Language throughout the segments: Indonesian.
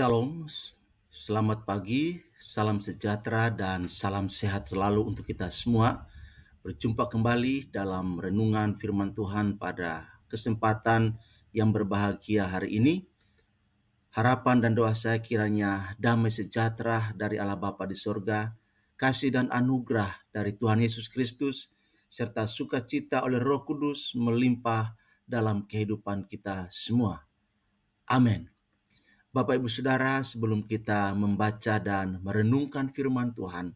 Shalom, selamat pagi, salam sejahtera dan salam sehat selalu untuk kita semua. Berjumpa kembali dalam renungan firman Tuhan pada kesempatan yang berbahagia hari ini. Harapan dan doa saya kiranya damai sejahtera dari Allah Bapa di sorga, kasih dan anugerah dari Tuhan Yesus Kristus, serta sukacita oleh Roh Kudus melimpah dalam kehidupan kita semua. Amin. Bapak Ibu Saudara, sebelum kita membaca dan merenungkan firman Tuhan,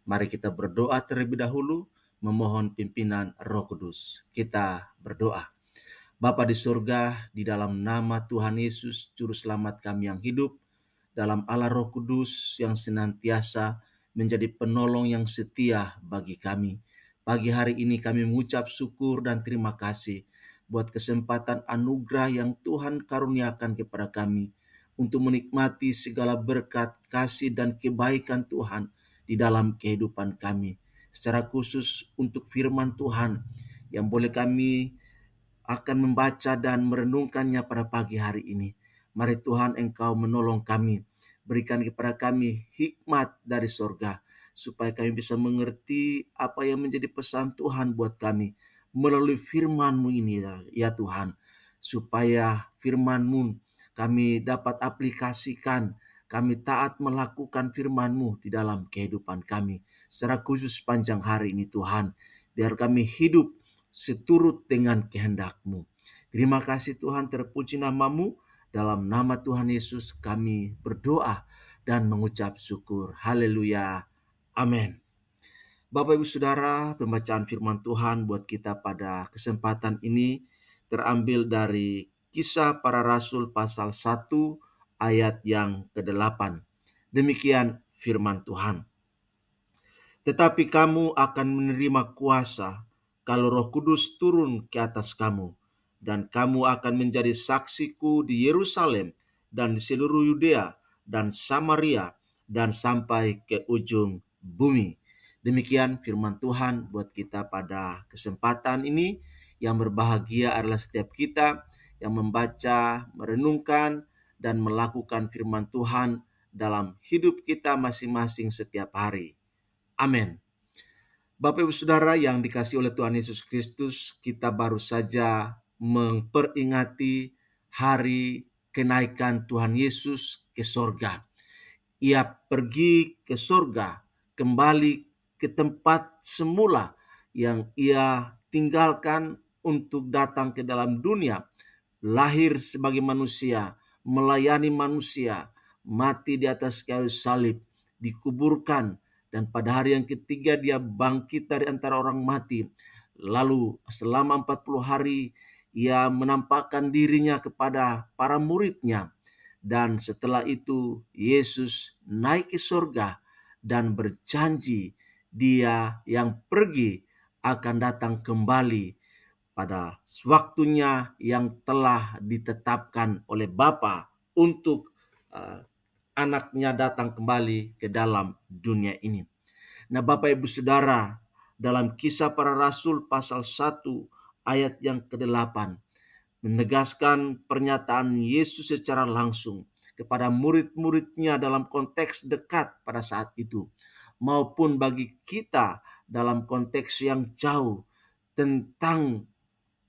mari kita berdoa terlebih dahulu, memohon pimpinan Roh Kudus. Kita berdoa. Bapa di surga, di dalam nama Tuhan Yesus, Juru Selamat kami yang hidup, dalam Allah Roh Kudus yang senantiasa menjadi penolong yang setia bagi kami. Pagi hari ini kami mengucap syukur dan terima kasih buat kesempatan anugerah yang Tuhan karuniakan kepada kami untuk menikmati segala berkat, kasih, dan kebaikan Tuhan di dalam kehidupan kami. Secara khusus untuk firman Tuhan yang boleh kami akan membaca dan merenungkannya pada pagi hari ini. Mari Tuhan Engkau menolong kami, berikan kepada kami hikmat dari sorga, supaya kami bisa mengerti apa yang menjadi pesan Tuhan buat kami melalui firman-Mu ini ya Tuhan, supaya firman-Mu kami dapat aplikasikan, kami taat melakukan firman-Mu di dalam kehidupan kami. Secara khusus sepanjang hari ini Tuhan, biar kami hidup seturut dengan kehendak-Mu. Terima kasih Tuhan, terpuji nama-Mu. Dalam nama Tuhan Yesus kami berdoa dan mengucap syukur. Haleluya. Amin. Bapak Ibu Saudara, pembacaan firman Tuhan buat kita pada kesempatan ini terambil dari Kisah Para Rasul pasal 1 ayat yang ke-8. Demikian firman Tuhan. Tetapi kamu akan menerima kuasa kalau Roh Kudus turun ke atas kamu, dan kamu akan menjadi saksiku di Yerusalem dan di seluruh Yudea dan Samaria dan sampai ke ujung bumi. Demikian firman Tuhan buat kita pada kesempatan ini. Yang berbahagia adalah setiap kita yang membaca, merenungkan, dan melakukan firman Tuhan dalam hidup kita masing-masing setiap hari. Amin. Bapak Ibu Saudara yang dikasihi oleh Tuhan Yesus Kristus, kita baru saja memperingati hari kenaikan Tuhan Yesus ke sorga. Ia pergi ke sorga, kembali ke tempat semula yang ia tinggalkan untuk datang ke dalam dunia, lahir sebagai manusia, melayani manusia, mati di atas kayu salib, dikuburkan, dan pada hari yang ketiga dia bangkit dari antara orang mati. Lalu selama 40 hari ia menampakkan dirinya kepada para muridnya. Dan setelah itu Yesus naik ke surga dan berjanji dia yang pergi akan datang kembali pada waktunya yang telah ditetapkan oleh Bapa untuk anaknya datang kembali ke dalam dunia ini. Nah Bapak Ibu Saudara, dalam Kisah Para Rasul pasal 1 ayat yang ke-8 menegaskan pernyataan Yesus secara langsung kepada murid-muridnya dalam konteks dekat pada saat itu, maupun bagi kita dalam konteks yang jauh, tentang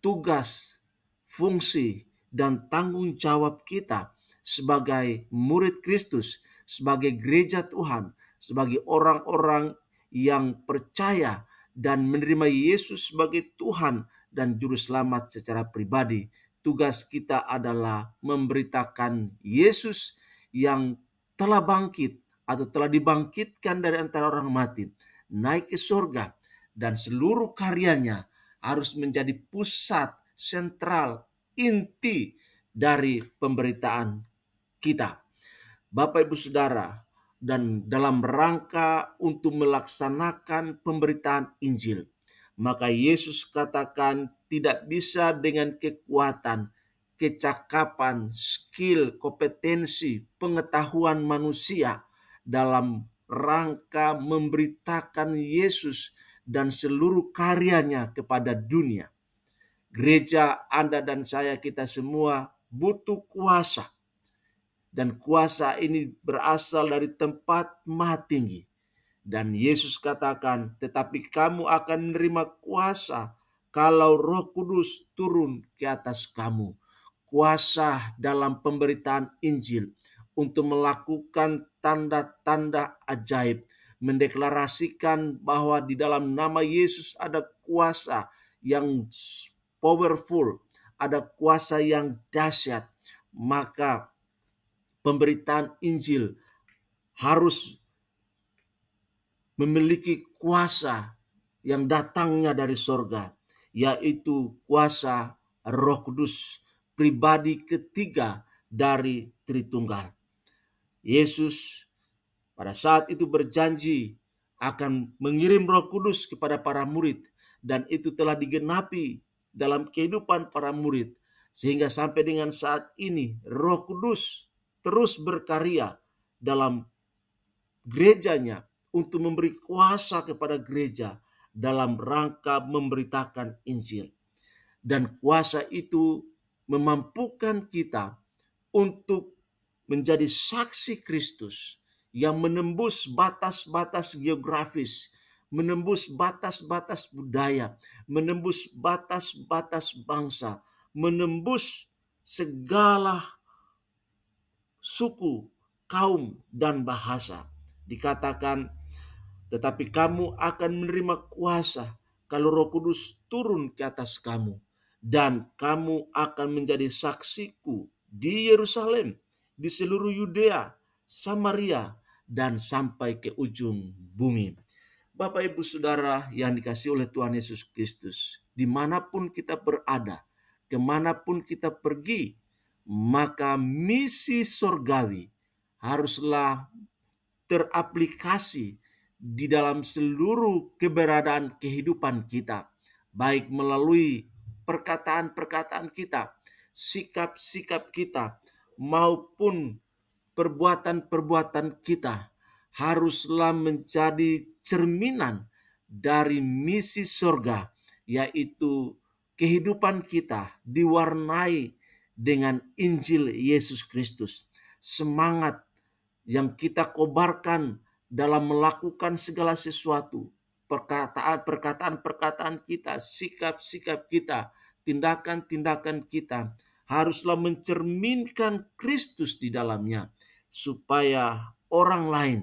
tugas, fungsi, dan tanggung jawab kita sebagai murid Kristus, sebagai gereja Tuhan, sebagai orang-orang yang percaya dan menerima Yesus sebagai Tuhan dan Juru Selamat secara pribadi. Tugas kita adalah memberitakan Yesus yang telah bangkit atau telah dibangkitkan dari antara orang mati, naik ke surga, dan seluruh karyanya harus menjadi pusat sentral inti dari pemberitaan kita. Bapak Ibu Saudara, dan dalam rangka untuk melaksanakan pemberitaan Injil, maka Yesus katakan tidak bisa dengan kekuatan, kecakapan, skill, kompetensi, pengetahuan manusia dalam rangka memberitakan Yesus dan seluruh karyanya kepada dunia. Gereja, Anda dan saya, kita semua butuh kuasa Dan kuasa ini berasal dari tempat maha tinggi. Dan Yesus katakan, tetapi kamu akan menerima kuasa kalau Roh Kudus turun ke atas kamu. Kuasa dalam pemberitaan Injil untuk melakukan tanda-tanda ajaib, mendeklarasikan bahwa di dalam nama Yesus ada kuasa yang powerful, ada kuasa yang dahsyat. Maka pemberitaan Injil harus memiliki kuasa yang datangnya dari sorga, yaitu kuasa Roh Kudus, pribadi ketiga dari Tritunggal. Yesus pada saat itu berjanji akan mengirim Roh Kudus kepada para murid, dan itu telah digenapi dalam kehidupan para murid, sehingga sampai dengan saat ini Roh Kudus terus berkarya dalam gerejanya untuk memberi kuasa kepada gereja dalam rangka memberitakan Injil. Dan kuasa itu memampukan kita untuk menjadi saksi Kristus yang menembus batas-batas geografis, menembus batas-batas budaya, menembus batas-batas bangsa, menembus segala suku, kaum, dan bahasa. Dikatakan, tetapi kamu akan menerima kuasa kalau Roh Kudus turun ke atas kamu, dan kamu akan menjadi saksiku di Yerusalem, di seluruh Yudea, Samaria, dan sampai ke ujung bumi. Bapak, Ibu, Saudara yang dikasihi oleh Tuhan Yesus Kristus, dimanapun kita berada, kemanapun kita pergi, maka misi sorgawi haruslah teraplikasi di dalam seluruh keberadaan kehidupan kita, baik melalui perkataan-perkataan kita, sikap-sikap kita, maupun perbuatan-perbuatan kita, haruslah menjadi cerminan dari misi sorga, yaitu kehidupan kita diwarnai dengan Injil Yesus Kristus. Semangat yang kita kobarkan dalam melakukan segala sesuatu, perkataan-perkataan kita, sikap-sikap kita, tindakan-tindakan kita haruslah mencerminkan Kristus di dalamnya, supaya orang lain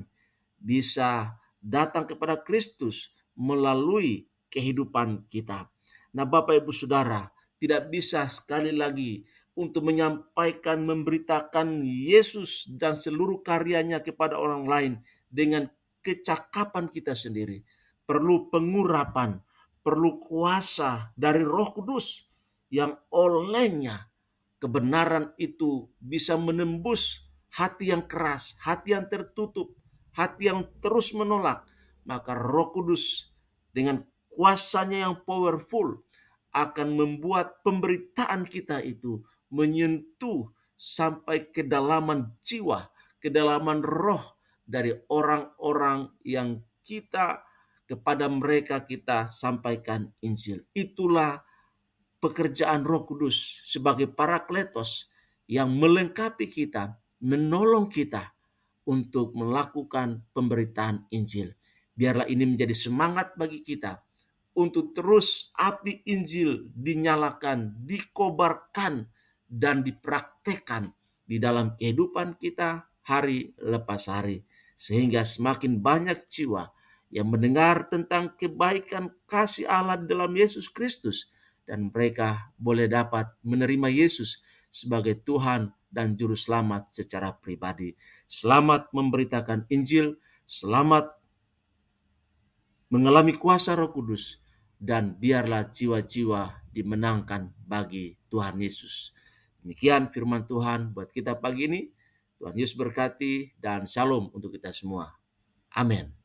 bisa datang kepada Kristus melalui kehidupan kita. Nah, Bapak, Ibu, Saudara, tidak bisa sekali lagi untuk menyampaikan, memberitakan Yesus dan seluruh karyanya kepada orang lain dengan kecakapan kita sendiri. Perlu pengurapan, perlu kuasa dari Roh Kudus yang olehnya kebenaran itu bisa menembus hati yang keras, hati yang tertutup, hati yang terus menolak. Maka Roh Kudus dengan kuasanya yang powerful akan membuat pemberitaan kita itu menyentuh sampai kedalaman jiwa, kedalaman roh dari orang-orang yang kepada mereka kita sampaikan Injil. Itulah pekerjaan Roh Kudus sebagai Parakletos yang melengkapi kita, menolong kita untuk melakukan pemberitaan Injil. Biarlah ini menjadi semangat bagi kita untuk terus api Injil dinyalakan, dikobarkan, dan dipraktekkan di dalam kehidupan kita hari lepas hari. Sehingga semakin banyak jiwa yang mendengar tentang kebaikan kasih Allah dalam Yesus Kristus, dan mereka boleh dapat menerima Yesus sebagai Tuhan dan Juru Selamat secara pribadi. Selamat memberitakan Injil, selamat mengalami kuasa Roh Kudus, dan biarlah jiwa-jiwa dimenangkan bagi Tuhan Yesus. Demikian firman Tuhan buat kita pagi ini. Tuhan Yesus berkati dan shalom untuk kita semua. Amin.